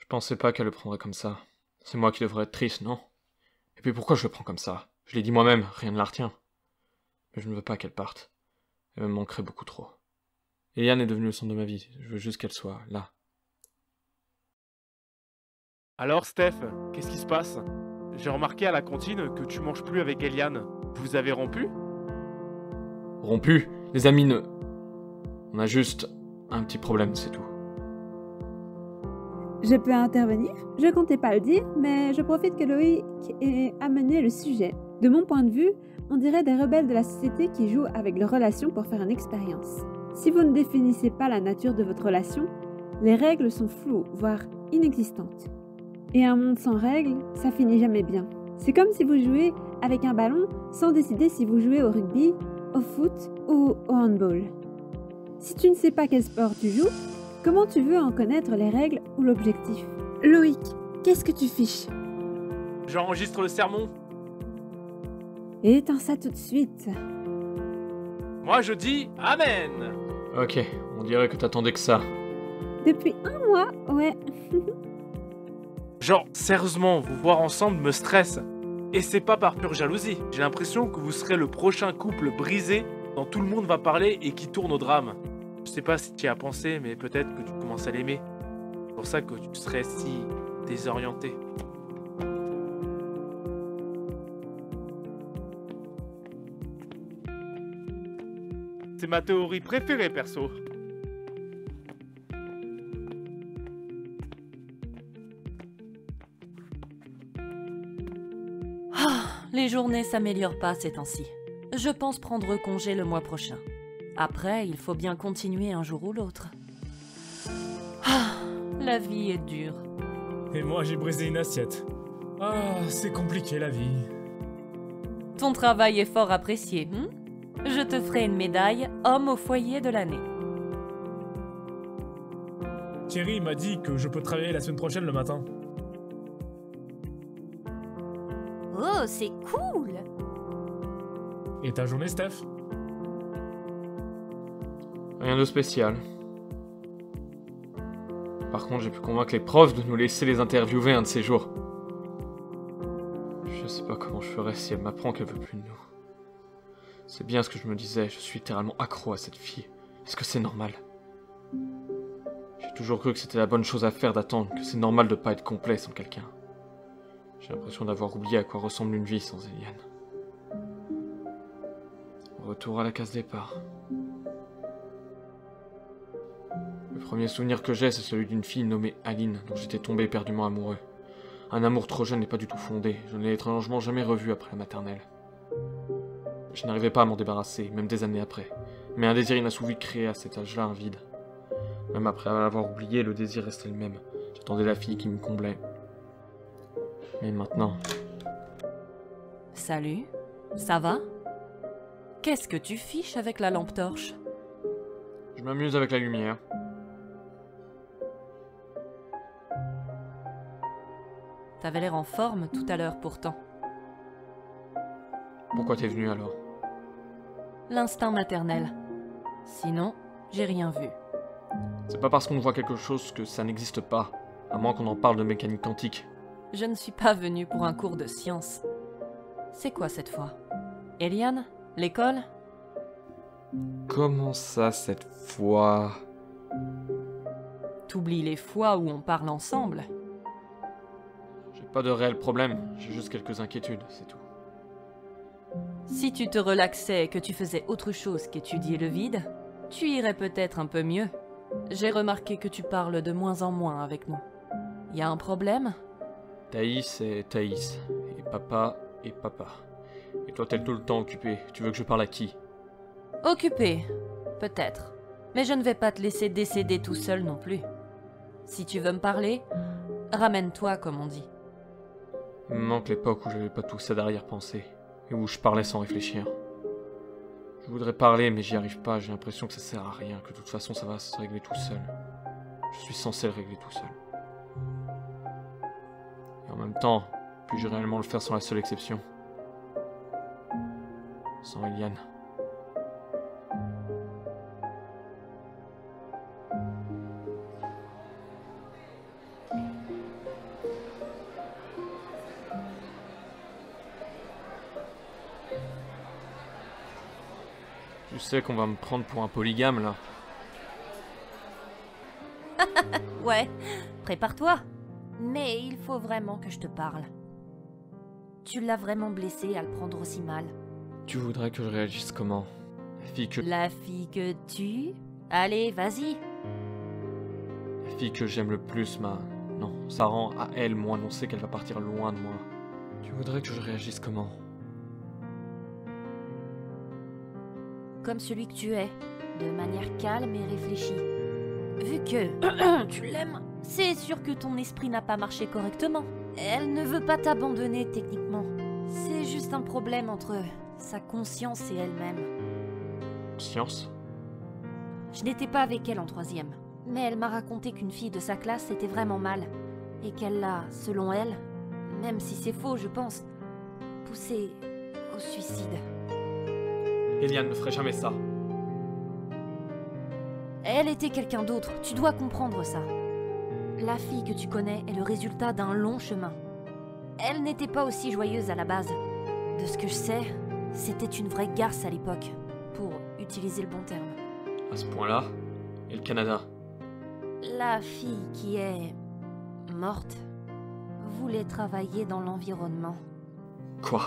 Je pensais pas qu'elle le prendrait comme ça. C'est moi qui devrais être triste, non? Et puis pourquoi je le prends comme ça? Je l'ai dit moi-même, rien ne la retient. Mais je ne veux pas qu'elle parte. Elle me manquerait beaucoup trop. Eliane est devenue le centre de ma vie. Je veux juste qu'elle soit là. Alors Steph, qu'est-ce qui se passe? J'ai remarqué à la cantine que tu manges plus avec Eliane. Vous avez rompu? Rompu, les amis ne... On a juste un petit problème, c'est tout. Je peux intervenir? Je comptais pas le dire, mais je profite que Loïc ait amené le sujet. De mon point de vue, on dirait des rebelles de la société qui jouent avec leurs relations pour faire une expérience. Si vous ne définissez pas la nature de votre relation, les règles sont floues, voire inexistantes. Et un monde sans règles, ça finit jamais bien. C'est comme si vous jouez avec un ballon sans décider si vous jouez au rugby, au foot ou au handball. Si tu ne sais pas quel sport tu joues, comment tu veux en connaître les règles ou l'objectif? Loïc, qu'est-ce que tu fiches? J'enregistre le sermon. Éteins ça tout de suite. Moi je dis Amen. Ok, on dirait que t'attendais que ça. Depuis un mois, ouais. Genre, sérieusement, vous voir ensemble me stresse. Et c'est pas par pure jalousie. J'ai l'impression que vous serez le prochain couple brisé dont tout le monde va parler et qui tourne au drame. Je sais pas si tu y as pensé, mais peut-être que tu commences à l'aimer. C'est pour ça que tu serais si désorienté. C'est ma théorie préférée, perso. Les journées s'améliorent pas ces temps-ci. Je pense prendre congé le mois prochain. Après, il faut bien continuer un jour ou l'autre. La vie est dure. Et moi, j'ai brisé une assiette. Ah, c'est compliqué la vie. Ton travail est fort apprécié, Je te ferai une médaille homme au foyer de l'année. Thierry m'a dit que je peux travailler la semaine prochaine le matin. Oh, c'est cool! Et ta journée, Steph? Rien de spécial. Par contre, j'ai pu convaincre les profs de nous laisser les interviewer un de ces jours. Je sais pas comment je ferais si elle m'apprend qu'elle veut plus de nous. C'est bien ce que je me disais, je suis littéralement accro à cette fille. Est-ce que c'est normal? J'ai toujours cru que c'était la bonne chose à faire d'attendre, que c'est normal de pas être complet sans quelqu'un. J'ai l'impression d'avoir oublié à quoi ressemble une vie sans Eliane. Retour à la case départ. Le premier souvenir que j'ai, c'est celui d'une fille nommée Aline, dont j'étais tombé éperdument amoureux. Un amour trop jeune et pas du tout fondé, je ne l'ai étrangement jamais revu après la maternelle. Je n'arrivais pas à m'en débarrasser, même des années après. Mais un désir inassouvi créait à cet âge-là un vide. Même après l'avoir oublié, le désir restait le même. J'attendais la fille qui me comblait. Mais maintenant... Salut, ça va? Qu'est-ce que tu fiches avec la lampe torche? Je m'amuse avec la lumière. T'avais l'air en forme tout à l'heure pourtant. Pourquoi t'es venu alors? L'instinct maternel. Sinon, j'ai rien vu. C'est pas parce qu'on voit quelque chose que ça n'existe pas, à moins qu'on en parle de mécanique quantique. Je ne suis pas venue pour un cours de science. C'est quoi cette fois? Eliane? L'école? Comment ça cette fois? T'oublies les fois où on parle ensemble? J'ai pas de réel problème, j'ai juste quelques inquiétudes, c'est tout. Si tu te relaxais et que tu faisais autre chose qu'étudier le vide, tu irais peut-être un peu mieux. J'ai remarqué que tu parles de moins en moins avec nous. Y a un problème? Thaïs et Thaïs, et papa et papa. Et toi t'es tout le temps occupé, tu veux que je parle à qui? Occupé, peut-être. Mais je ne vais pas te laisser décéder tout seul non plus. Si tu veux me parler, ramène-toi comme on dit. Il me manque l'époque où j'avais pas tout ça d'arrière-pensée, et où je parlais sans réfléchir. Je voudrais parler, mais j'y arrive pas, j'ai l'impression que ça sert à rien, que de toute façon ça va se régler tout seul. Je suis censé le régler tout seul. Et en même temps, puis-je réellement le faire sans la seule exception? Sans Eliane. Tu sais qu'on va me prendre pour un polygame, là. Ouais, prépare-toi. Mais il faut vraiment que je te parle. Tu l'as vraiment blessé à le prendre aussi mal. Tu voudrais que je réagisse comment? La fille que tu... Allez, vas-y. La fille que j'aime le plus, Non, ça rend à elle mon annoncer qu'elle va partir loin de moi. Tu voudrais que je réagisse comment? Comme celui que tu es, de manière calme et réfléchie. Vu que tu l'aimes, c'est sûr que ton esprit n'a pas marché correctement. Elle ne veut pas t'abandonner techniquement. C'est juste un problème entre sa conscience et elle-même. Conscience? Je n'étais pas avec elle en 3e, mais elle m'a raconté qu'une fille de sa classe était vraiment mal, et qu'elle l'a, selon elle, même si c'est faux je pense, poussée au suicide. Eliane ne ferait jamais ça. Elle était quelqu'un d'autre, tu dois comprendre ça. La fille que tu connais est le résultat d'un long chemin. Elle n'était pas aussi joyeuse à la base. De ce que je sais, c'était une vraie garce à l'époque, pour utiliser le bon terme. À ce point-là? Et le Canada? La fille qui est morte voulait travailler dans l'environnement. Quoi?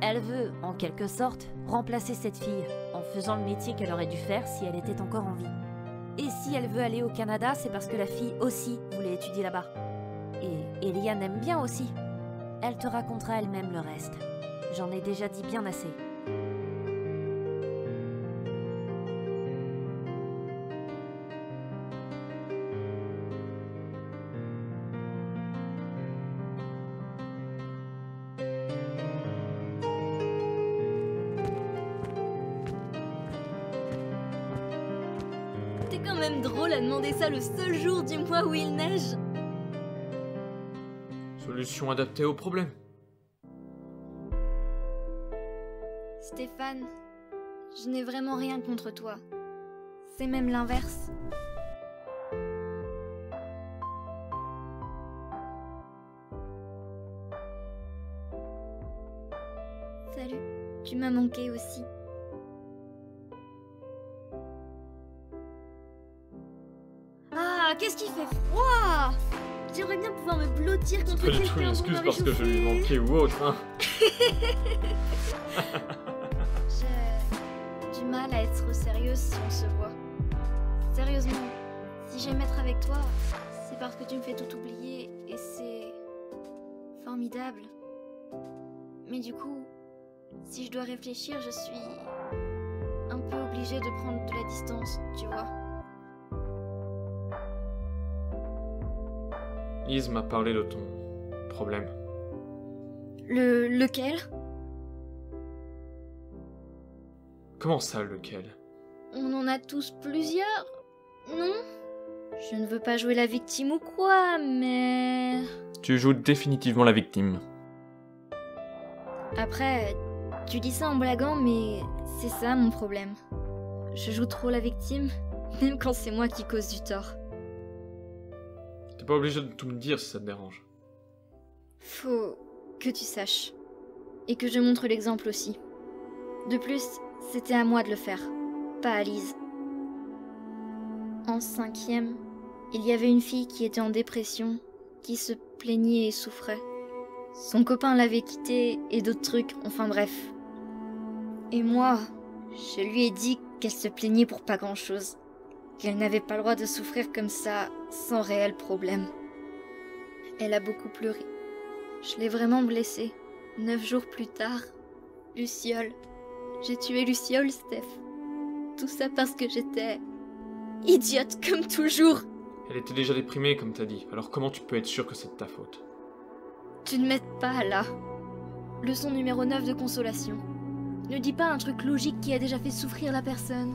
Elle veut, en quelque sorte, remplacer cette fille en faisant le métier qu'elle aurait dû faire si elle était encore en vie. Et si elle veut aller au Canada, c'est parce que la fille aussi voulait étudier là-bas. Et Eliane aime bien aussi. Elle te racontera elle-même le reste. J'en ai déjà dit bien assez. C'est quand même drôle à demander ça le seul jour du mois où il neige. Solution adaptée au problème. Stéphane, je n'ai vraiment rien contre toi. C'est même l'inverse. Salut, tu m'as manqué aussi. Ah, qu'est-ce qu'il fait froid! J'aimerais bien pouvoir me blottir contre Pas du tout une quelqu'un pour excuse me parce que je lui réchauffer. manquais ou autre, hein. J'ai du mal à être sérieuse si on se voit. Sérieusement, si j'aime être avec toi, c'est parce que tu me fais tout oublier et c'est formidable. Mais du coup, si je dois réfléchir, je suis un peu obligée de prendre de la distance, tu vois. Lise m'a parlé de ton problème. Lequel? Comment ça, lequel? On en a tous plusieurs, non? Je ne veux pas jouer la victime ou quoi, mais... Tu joues définitivement la victime. Après, tu dis ça en blaguant, mais c'est ça mon problème. Je joue trop la victime, même quand c'est moi qui cause du tort. T'es pas obligé de tout me dire si ça te dérange. Faut que tu saches. Et que je montre l'exemple aussi. De plus, c'était à moi de le faire, pas à Lise. En 5e, il y avait une fille qui était en dépression, qui se plaignait et souffrait. Son copain l'avait quittée et d'autres trucs, enfin bref. Et moi, je lui ai dit qu'elle se plaignait pour pas grand-chose. Qu'elle n'avait pas le droit de souffrir comme ça, sans réel problème. Elle a beaucoup pleuré. Je l'ai vraiment blessée. 9 jours plus tard, Luciole. J'ai tué Luciole, Steph. Tout ça parce que j'étais... idiote comme toujours. Elle était déjà déprimée, comme t'as dit, alors comment tu peux être sûr que c'est de ta faute? Tu ne m'aides pas là. Leçon numéro 9 de consolation. Ne dis pas un truc logique qui a déjà fait souffrir la personne.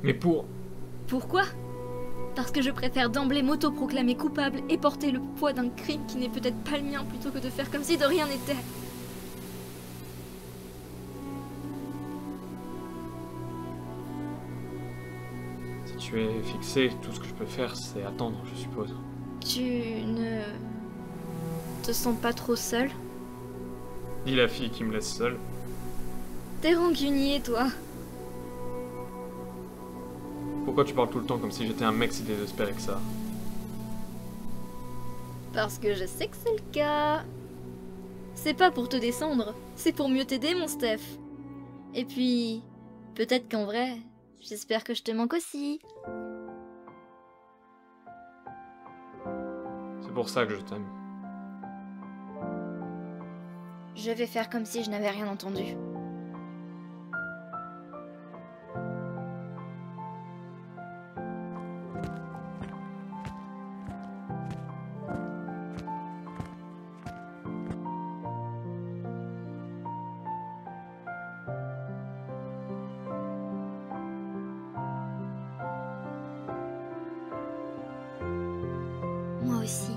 Mais pour... Pourquoi? Parce que je préfère d'emblée m'autoproclamer coupable et porter le poids d'un crime qui n'est peut-être pas le mien plutôt que de faire comme si de rien n'était. Si tu es fixé, tout ce que je peux faire, c'est attendre, je suppose. Tu ne... te sens pas trop seule? Dis la fille qui me laisse seule. T'es rancunier, toi. Pourquoi tu parles tout le temps comme si j'étais un mec si désespéré que ça? Parce que je sais que c'est le cas. C'est pas pour te descendre, c'est pour mieux t'aider, mon Steph. Et puis, peut-être qu'en vrai, j'espère que je te manque aussi. C'est pour ça que je t'aime. Je vais faire comme si je n'avais rien entendu. Moi aussi.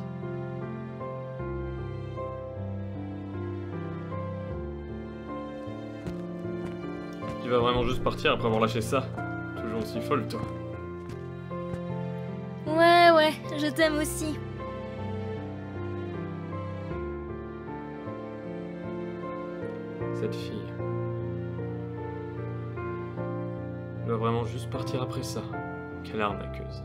Tu vas vraiment juste partir après avoir lâché ça? Toujours aussi folle, toi. Ouais, je t'aime aussi. Cette fille. Elle va vraiment juste partir après ça. Quelle arnaqueuse.